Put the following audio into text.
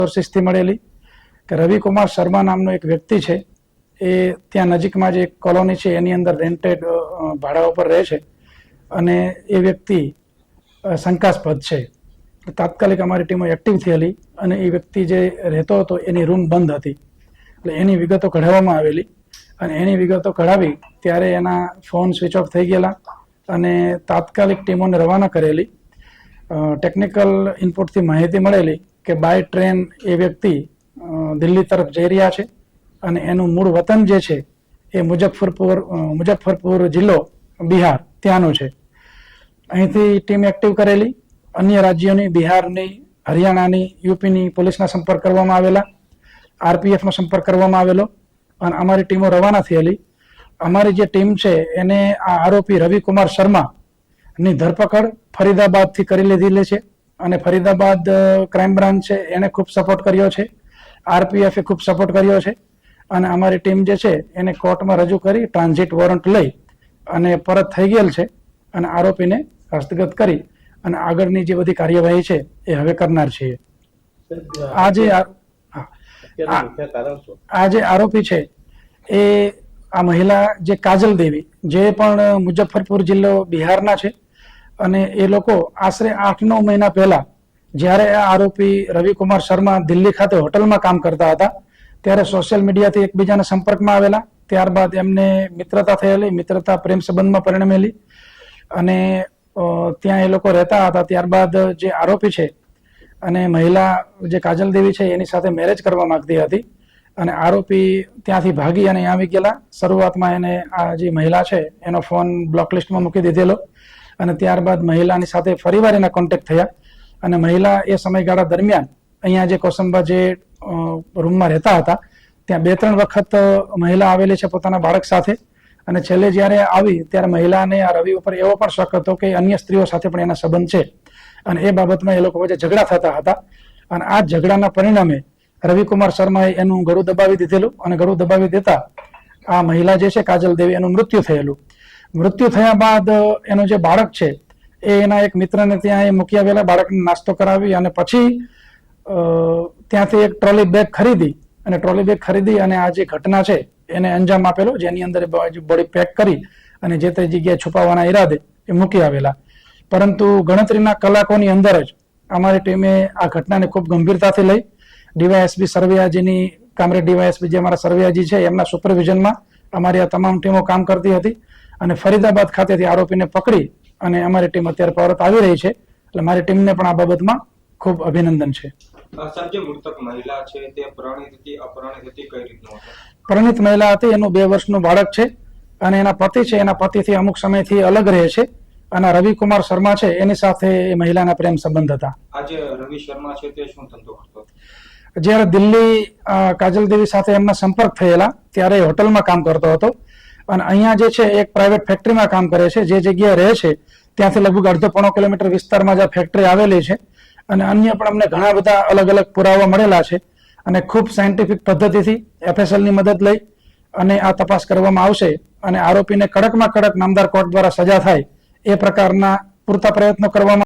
સોર્સિસથી મળેલી કે રવિકુમાર શર્મા નામનો એક વ્યક્તિ છે, એ ત્યાં નજીકમાં જે એક કોલોની છે એની અંદર રેન્ટેડ ભાડા ઉપર રહે છે અને એ વ્યક્તિ શંકાસ્પદ છે. તાત્કાલિક અમારી ટીમો એક્ટિવ થયેલી અને એ વ્યક્તિ જે રહેતો હતો એની રૂમ બંધ હતી, એટલે એની વિગતો કઢાવવામાં આવેલી અને એની વિગતો કઢાવી ત્યારે એના ફોન સ્વિચ ઓફ થઈ ગયેલા અને તાત્કાલિક ટીમોને રવાના કરેલી. ટેકનિકલ ઇનપુટથી માહિતી મળેલી કે બાય ટ્રેન એ વ્યક્તિ દિલ્હી તરફ જઈ રહ્યા છે અને એનું મૂળ વતન જે છે એ મુઝફ્ફરપુર જિલ્લો બિહાર ત્યાંનું છે. અહીંથી ટીમ એક્ટિવ કરેલી. અન્ય રાજ્યોની, બિહારની, હરિયાણાની, યુપીની પોલીસના સંપર્ક કરવામાં આવેલા, આરપીએફનો સંપર્ક કરવામાં આવેલો અને અમારી ટીમો રવાના થયેલી. અમારી જે ટીમ છે એને આ આરોપી રવિકુમાર શર્માની ધરપકડ ફરીદાબાદથી કરી લીધેલી છે અને ફરીદાબાદ ક્રાઇમ બ્રાન્ચ છે એને ખૂબ સપોર્ટ કર્યો છે, આરપીએફે ખૂબ સપોર્ટ કર્યો છે અને અમારી ટીમ જે છે એને કોર્ટમાં રજૂ કરી ટ્રાન્ઝિટ વોરંટ લઈ અને પરત થઈ ગયેલ છે અને આરોપીને હસ્તગત કરી અને આગળની જે બધી કાર્યવાહી છે એ હવે કરનાર છીએ. આ જે આરોપી છે એ આ મહિલા જે કાજલ દેવી, જે પણ મુઝફ્ફરપુર જિલ્લો બિહારના છે અને એ લોકો આશરે 8-9 મહિના પહેલા જ્યારે આ આરોપી રવિકુમાર શર્મા દિલ્હી ખાતે હોટલમાં કામ કરતા હતા ત્યારે સોશિયલ મીડિયાથી એકબીજાના સંપર્કમાં આવેલા. ત્યારબાદ એમને મિત્રતા થયેલી, મિત્રતા પ્રેમ સંબંધમાં પરિણમેલી અને ત્યાં એ લોકો રહેતા હતા. ત્યારબાદ જે આરોપી છે અને મહિલા જે કાજલ દેવી છે એની સાથે મેરેજ કરવા માંગતી હતી અને આરોપી ત્યાંથી ભાગી અને આવી ગયેલા. શરૂઆતમાં એને આ જે મહિલા છે એનો ફોન બ્લોકલિસ્ટમાં મૂકી દીધેલો અને ત્યારબાદ મહિલાની સાથે ફરીવાર એના કોન્ટેક્ટ થયા અને મહિલા એ સમયગાળા દરમિયાન અહીંયા જે કોસંબા જે રૂમમાં રહેતા હતા ત્યાં 2-3 વખત મહિલા આવેલી છે પોતાના બાળક સાથે અને છેલ્લે જ્યારે આવી ત્યારે મહિલાને આ રવિ ઉપર એવો પણ શક હતો કે અન્ય સ્ત્રીઓ સાથે પણ એના સંબંધ છે અને એ બાબતમાં એ લોકો વચ્ચે ઝઘડા થતા હતા અને આ ઝઘડાના પરિણામે રવિકુમાર શર્માએ એનું ગળું દબાવી દીધેલું અને ગળું દબાવી દેતા આ મહિલા જે છે કાજલ દેવી એનું મૃત્યુ થયેલું. મૃત્યુ થયા બાદ એનું જે બાળક છે એ એના એક મિત્રને ત્યાં એ મૂકી આવેલા, બાળકને નાસ્તો કરાવી અને પછી ત્યાંથી એક ટ્રોલી બેગ ખરીદી અને આ જે ઘટના છે એને અંજામ આપેલો, જેની અંદર બોડી પેક કરી અને જે તે જગ્યાએ છુપાવવાના ઈરાદે એ મૂકી આવેલા. પરંતુ ગણતરીના કલાકોની અંદર જ અમારી ટીમે આ ઘટનાને ખૂબ ગંભીરતાથી લઈ ડીવાયએસપી સરવૈયાજીની, કામરેજ ડીવાયએસપી જે અમારા સરવૈયાજી છે એમના સુપરવિઝનમાં અમારી આ તમામ ટીમો કામ કરતી હતી અને ફરીદાબાદ ખાતેથી આરોપીને પકડી અને અમારી ટીમ અત્યારે પરત આવી રહી છે. એટલે મારી ટીમને પણ આ બાબતમાં ખૂબ અભિનંદન છે. જે મૃતક મહિલા છે તે પરિણીત હતી, અપરિણીત હતી, કઈ રીતનું હતું? પરિણીત મહિલા હતી, એનું 2 વર્ષનું બાળક છે અને એના પતિ છે એના પતિથી અમુક સમયથી અલગ રહે છે અને રવિકુમાર શર્મા છે એની સાથે એ મહિલાના પ્રેમ સંબંધ હતા. આ જે રવિ શર્મા છે તે શું ધંધો કરતો? જ્યારે દિલ્હી કાજલ દેવી સાથે એમના સંપર્ક થયેલા ત્યારે એ હોટલમાં કામ કરતો હતો અને અહીંયા જે છે એક પ્રાઇવેટ ફેક્ટરીમાં કામ કરે છે. જે જગ્યાએ રહે છે ત્યાંથી લગભગ 1.5 કિલોમીટર વિસ્તારમાં જ આ ફેક્ટરી આવેલી છે અને અન્ય પણ અમને ઘણા બધા અલગ અલગ પુરાવા મળેલા છે અને ખૂબ સાયન્ટિફિક પદ્ધતિથી FSLની મદદ લઈ અને આ તપાસ કરવામાં આવશે અને આરોપીને કડકમાં કડક નામદાર કોર્ટ દ્વારા સજા થાય એ પ્રકારના પૂરતા પ્રયત્નો કરવામાં